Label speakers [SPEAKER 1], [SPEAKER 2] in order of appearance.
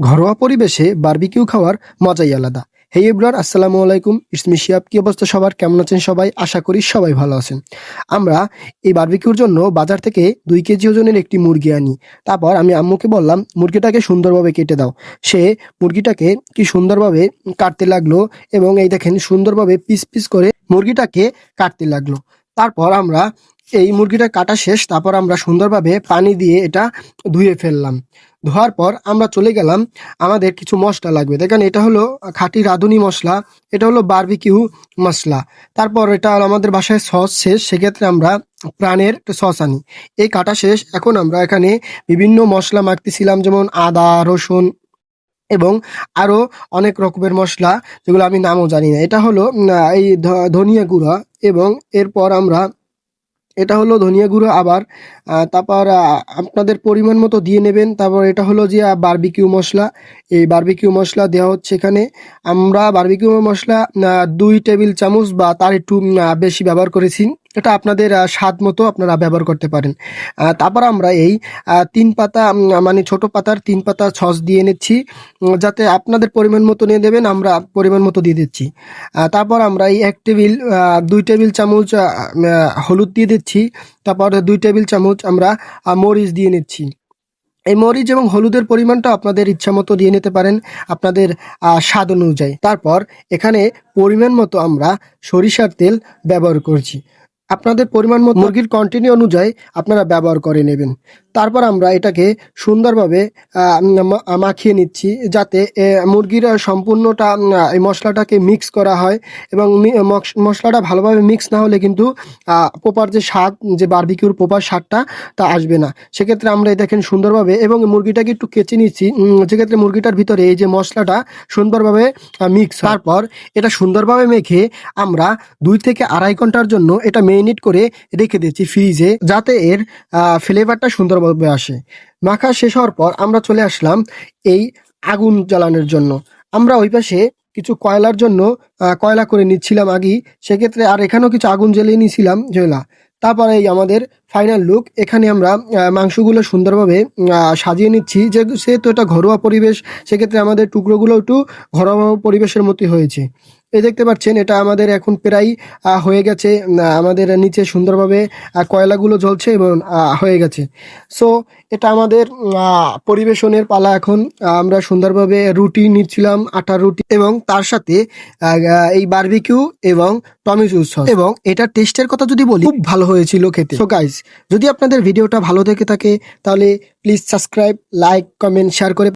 [SPEAKER 1] ঘরোয়া পরিবেশে বারবিকিউ খাওয়ার মজাই আলাদা। হেই এভরিওয়ান, আসসালামু আলাইকুম, ইটস মি শিহাব। কি অবস্থা সবার, কেমন আছেন সবাই? আশা করি সবাই ভালো আছেন। আমরা এই বারবিকিউর জন্য বাজার থেকে 2 কেজি ওজনের একটি মুরগি আনি। তারপর আমি আম্মুকে বললাম মুরগিটাকে সুন্দরভাবে কেটে দাও। সে মুরগিটাকে কি সুন্দরভাবে কাটতে লাগলো এবং এই দেখেন সুন্দরভাবে পিস পিস করে মুরগিটাকে কাটতে লাগলো। তারপর আমরা এই মুরগিটা কাটা শেষ, তারপর আমরা সুন্দরভাবে পানি দিয়ে এটা ধুয়ে ফেললাম। ধোয়ার পর আমরা চলে গেলাম, আমাদের কিছু মশলা লাগবে। দেখেন এটা হলো খাঁটি রাঁধুনি মশলা, এটা হলো বারবিকিউ মশলা। তারপর এটা হলো আমাদের বাসায় সস শেষ, সেক্ষেত্রে আমরা প্রাণের একটা সস আনি। এই কাটা শেষ, এখন আমরা এখানে বিভিন্ন মশলা মাখতেছিলাম, যেমন আদা, রসুন এবং আরও অনেক রকমের মশলা, যেগুলো আমি নামও জানি না। এটা হলো এই ধনিয়া গুঁড়া, এবং এরপর আমরা এটা হলো ধনিয়া গুঁড়ো আবার তারপর আপনাদের পরিমাণ মতো দিয়ে নেবেন। তারপর এটা হলো যে বারবিকিউ মশলা, এই বারবিকিউ মশলা দেওয়া হচ্ছে এখানে। আমরা বারবিকিউ মশলা 2 টেবিল চামচ বা তার একটু বেশি ব্যবহার করেছি। এটা আপনাদের স্বাদ মতো আপনারা ব্যবহার করতে পারেন। তারপর আমরা এই 3 পাতা মানে ছোট পাতার 3 পাতা সস দিয়ে নিচ্ছি, যাতে আপনাদের পরিমাণ মতো নিয়ে দেবেন, আমরা পরিমাণ মতো দিয়ে দিচ্ছি। তারপর আমরা এই 2 টেবিল চামচ হলুদ দিয়ে দিচ্ছি। তারপর 2 টেবিল চামচ আমরা মরিচ দিয়ে নিচ্ছি। এই মরিচ এবং হলুদের পরিমাণটা আপনাদের ইচ্ছা মতো দিয়ে নিতে পারেন, আপনাদের স্বাদ অনুযায়ী। তারপর এখানে পরিমাণ মতো আমরা সরিষার তেল ব্যবহার করছি। আপনাদের পরিমাণ মতো মুরগির কোয়ান্টিটি অনুযায়ী আপনারা ব্যবহার করে নেবেন। তারপর আমরা এটাকে সুন্দরভাবে মাখিয়ে নিচ্ছি, যাতে মুরগির সম্পূর্ণটা এই মশলাটাকে মিক্স করা হয়। এবং মশলাটা ভালোভাবে মিক্স না হলে কিন্তু প্রপার যে স্বাদ, যে বারবিকিউর প্রপার স্বাদটা তা আসবে না। সেক্ষেত্রে আমরা এই দেখেন সুন্দরভাবে, এবং মুরগিটাকে একটু কেচে নিচ্ছি, সেক্ষেত্রে মুরগিটার ভিতরে এই যে মশলাটা সুন্দরভাবে মিক্স। তারপর এটা সুন্দরভাবে মেখে আমরা 2 থেকে 2.5 ঘন্টার জন্য এটা মেরিনেট করে রেখে দিচ্ছি ফ্রিজে, যাতে এর ফ্লেভারটা সুন্দরভাবে আসে। মাখা শেষ হওয়ার পর আমরা চলে আসলাম এই আগুন জ্বালানোর জন্য। আমরা ওই পাশে কিছু কয়লার জন্য কয়লা করে নিচ্ছিলাম আগেই, সেক্ষেত্রে আর এখানেও কিছু আগুন জ্বালিয়ে নিয়েছিলাম জয়লা। তারপরে এই আমাদের ফাইনাল লুক। এখানে আমরা মাংসগুলো সুন্দরভাবে সাজিয়ে নিচ্ছি, যেহেতু এটা ঘরোয়া পরিবেশ, সেক্ষেত্রে আমাদের টুকরোগুলো একটু ঘরোয়া পরিবেশের মতোই হয়েছে। এই দেখতে পাচ্ছেন এটা আমাদের এখন প্রায় হয়ে গেছে। আমাদের নিচে সুন্দরভাবে কয়লাগুলো জ্বলছে এবং হয়ে গেছে। সো এটা আমাদের পরিবেশনের পালা এখন। আমরা সুন্দরভাবে রুটি নিচ্ছিলাম, আটার রুটি, এবং তার সাথে এই বারবিকিউ এবং টমেটো সস। এবং এটার টেস্টের কথা যদি বলি, খুব ভালো হয়েছিল খেতে। সো গাইস, যদি আপনাদের ভিডিওটা ভালো থেকে থাকে তাহলে please subscribe, like, comment, share করে